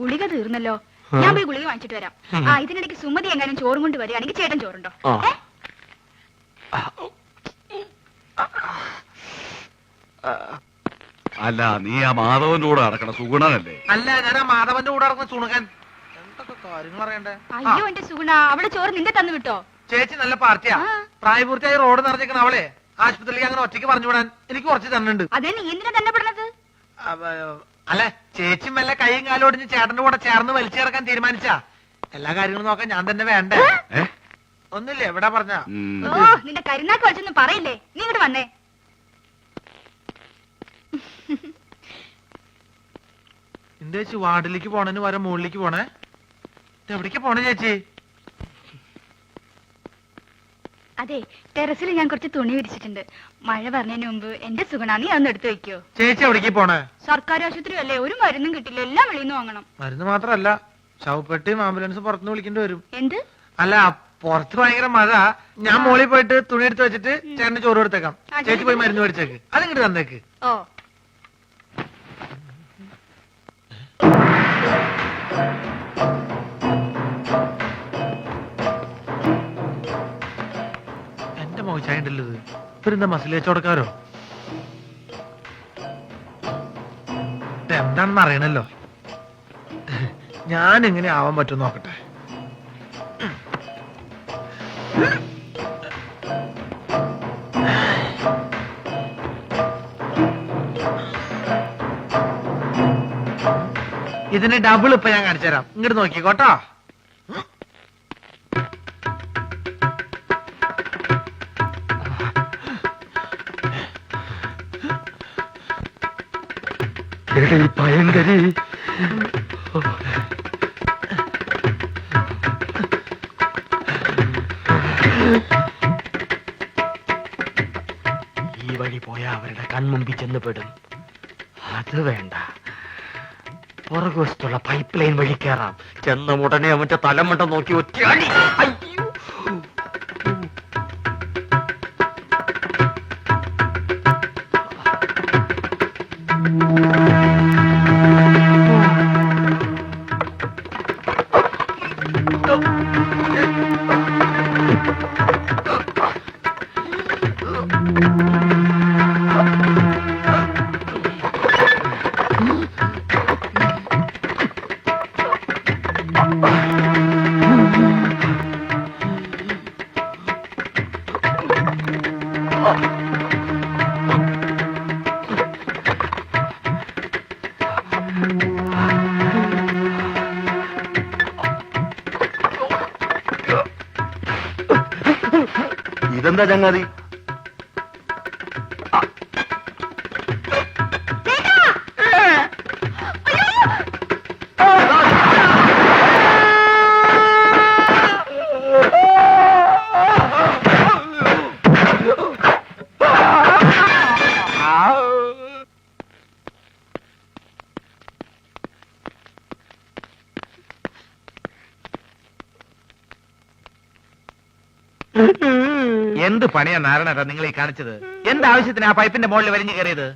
ഗുളിക തീർന്നല്ലോ. ഞാൻ പോയി ഗുളിക വാങ്ങിച്ചിട്ട് വരാം. ആ ഇതിനിടയ്ക്ക് സുമതി എങ്ങാനും ചോറും കൊണ്ട് വരികയാണെങ്കിൽ ചേട്ടൻ ചോറുണ്ടോ? അല്ല, നീ ആ മാധവന്റെ കൂടെ നടക്കണ സുഗുണനല്ലേ? അല്ല, ഞാൻ ആ മാധവന്റെ കൂടെ നടക്കുന്ന സുണുകൻ. എന്തൊക്കെ കാര്യങ്ങൾ അറിയണ്ടേ? അയ്യോ എന്റെ സുഗുണ, അവളെ ചോറ് നിന്റെ തന്നു വിട്ടോ? ചേച്ചി നല്ല പാർട്ടിയാ. പ്രായപൂർത്തിയായി റോഡ് നിറഞ്ഞേക്കണ അവളെ ആശുപത്രിയിലേക്ക് അങ്ങനെ ഒറ്റയ്ക്ക് പറഞ്ഞു വിടാൻ എനിക്ക് കുറച്ച് തന്നുണ്ട്. അതെ, നീ എന്തിനാ തന്നെ പെടുന്നത്? അല്ല, ചേച്ചി മെല്ലെ കൈയും കാലും ഒടിഞ്ഞ് ചേട്ടന്റെ കൂടെ ചേർന്ന് വലിച്ചു കിടക്കാൻ തീരുമാനിച്ചാ എല്ലാ കാര്യങ്ങളും നോക്കാൻ ഞാൻ തന്നെ വേണ്ടേ? ഒന്നില്ലേ എവിടെ പറഞ്ഞ? ഓ, നിന്റെ കരുനാക്ക് വലിച്ചൊന്നും പറയില്ലേ. നീ ഇങ്ങോട്ട് വന്നേ. എന്താ ചേച്ചി വാർഡിലേക്ക് പോണേന് വരെ മുകളിലേക്ക് പോണേ? എവിടേക്ക് പോണേ ചേച്ചി? അതെ, ടെറസിൽ ഞാൻ കുറച്ച് തുണി വിരിച്ചിട്ടുണ്ട്. മഴ പറഞ്ഞതിന് മുമ്പ് എന്റെ സുഗുണ നീ അതൊന്ന് എടുത്തു വെക്കോ. ചേച്ചി എവിടേക്ക് പോണേ? സർക്കാർ ആശുപത്രി അല്ലേ, ഒരു മരുന്നും കിട്ടില്ല, എല്ലാം വെളിയിൽ നിന്ന് വാങ്ങണം. മരുന്ന് മാത്രല്ല, ശവപ്പെട്ടിയും ആംബുലൻസ് പുറത്തുനിന്ന് വിളിക്കേണ്ടി വരും. എന്ത്? അല്ല, പുറത്ത് ഭയങ്കര മഴ. ഞാൻ മോളിൽ പോയിട്ട് തുണി എടുത്ത് വെച്ചിട്ട് ചേട്ടന് ചോറ് കൊടുത്തേക്കാം. ചേച്ചി പോയി മരുന്ന് മേടിച്ചേക്ക്, അതിങ്ങോട്ട് തന്നേക്ക്. ഓ, എന്റെ മോശായിണ്ടല്ലോ ഇത്. ഇവരെന്താ മസിൽ വെച്ചോടക്കാരോ? എന്താണെന്ന് അറിയണല്ലോ. ഞാൻ എങ്ങനെ ആവാൻ പറ്റും നോക്കട്ടെ. ഇതിന് ഡബിൾ ഇപ്പൊ ഞാൻ കാണിച്ചു തരാം. ഇങ്ങോട്ട് നോക്കിക്കോട്ടോ. ഭയങ്കരി ഈ വഴി പോയാ അവരുടെ കൺമുമ്പിൽ ചെന്ന് പെടും. അത് വേണ്ട, പുറകുവശത്തുള്ള പൈപ്പ് ലൈൻ വഴി കയറാം. ചെന്ന ഉടനെ അവന്റെ തലമണ്ട നോക്കി ഒറ്റയാടി. അയ്യോ, ഇതെന്താ ചങ്ങാതി? എന്ത് പണിയാ നാരായണ നിങ്ങൾ ഈ കാണിച്ചത്? എന്താവശ്യത്തിന് ആ പൈപ്പിന്റെ മുകളിൽ വലിഞ്ഞു കയറിയത്?